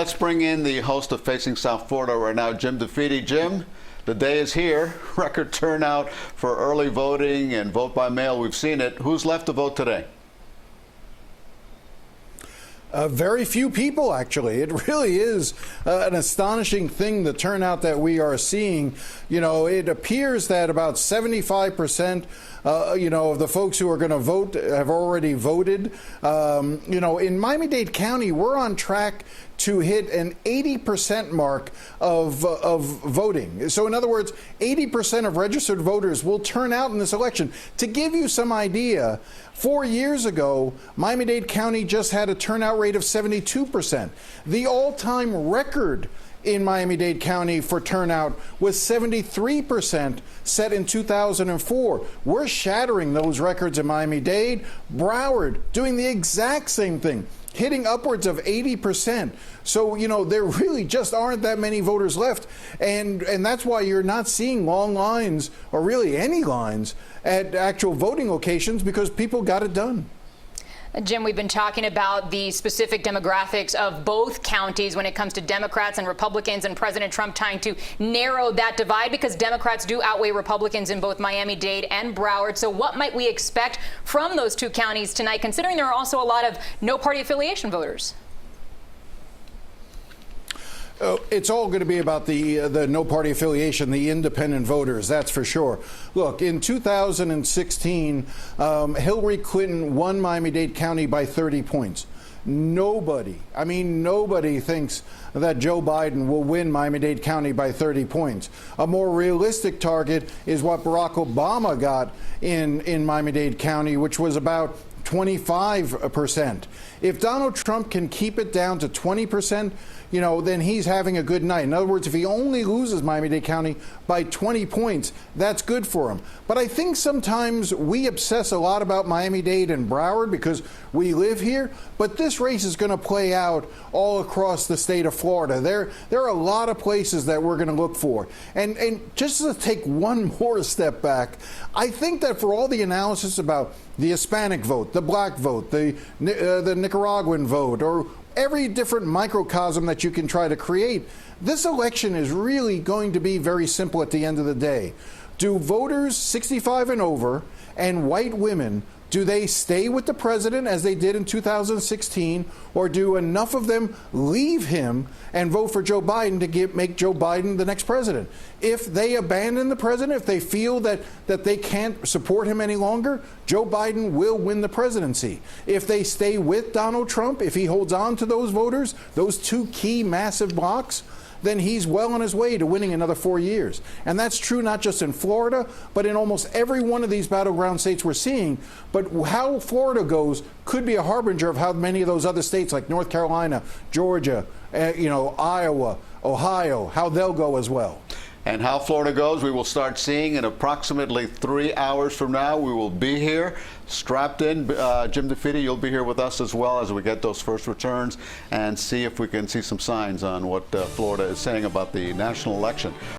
let's bring in the host of Facing South Florida right now, Jim DeFede. Jim, the day is here. Record turnout for early voting and vote by mail. We've seen it. Who's left to vote today? Very few people, actually. It really is an astonishing thing, the turnout that we are seeing. You know, it appears that about 75%, of the folks who are going to vote have already voted. In Miami-Dade County, we're on track to hit an 80% mark of voting. So in other words, 80% of registered voters will turn out in this election. To give you some idea, 4 years ago, Miami-Dade County just had a turnout rate of 72%. The all-time record in Miami-Dade County for turnout was 73% set in 2004. We're shattering those records in Miami-Dade. Broward doing the exact same thing, hitting upwards of 80%. So, there really just aren't that many voters left. And that's why you're not seeing long lines, or really any lines, at actual voting locations, because people got it done. Jim, we've been talking about the specific demographics of both counties when it comes to Democrats and Republicans, and President Trump trying to narrow that divide because Democrats do outweigh Republicans in both Miami-Dade and Broward. So what might we expect from those two counties tonight, considering there are also a lot of no-party affiliation voters? It's all going to be about the no-party affiliation, the independent voters, that's for sure. Look, in 2016, Hillary Clinton won Miami-Dade County by 30 points. Nobody thinks that Joe Biden will win Miami-Dade County by 30 points. A more realistic target is what Barack Obama got in Miami-Dade County, which was about 25%. If Donald Trump can keep it down to 20%, then he's having a good night. In other words, if he only loses Miami-Dade County by 20 points, that's good for him. But I think sometimes we obsess a lot about Miami-Dade and Broward because we live here, but this race is going to play out all across the state of Florida. There are a lot of places that we're going to look for. And just to take one more step back, I think that for all the analysis about the Hispanic vote, the black vote, the Nicaraguan vote, or every different microcosm that you can try to create, this election is really going to be very simple at the end of the day. Do voters 65 and over and white women, do they stay with the president as they did in 2016, or do enough of them leave him and vote for Joe Biden to make Joe Biden the next president? If they abandon the president, if they feel that they can't support him any longer, Joe Biden will win the presidency. If they stay with Donald Trump, if he holds on to those voters, those two key massive blocks, then he's well on his way to winning another 4 years. And that's true not just in Florida, but in almost every one of these battleground states we're seeing. But how Florida goes could be a harbinger of how many of those other states like North Carolina, Georgia, Iowa, Ohio, how they'll go as well. And how Florida goes, we will start seeing in approximately 3 hours from now. We will be here, strapped in. Jim DeFede, you'll be here with us as well as we get those first returns and see if we can see some signs on what Florida is saying about the national election.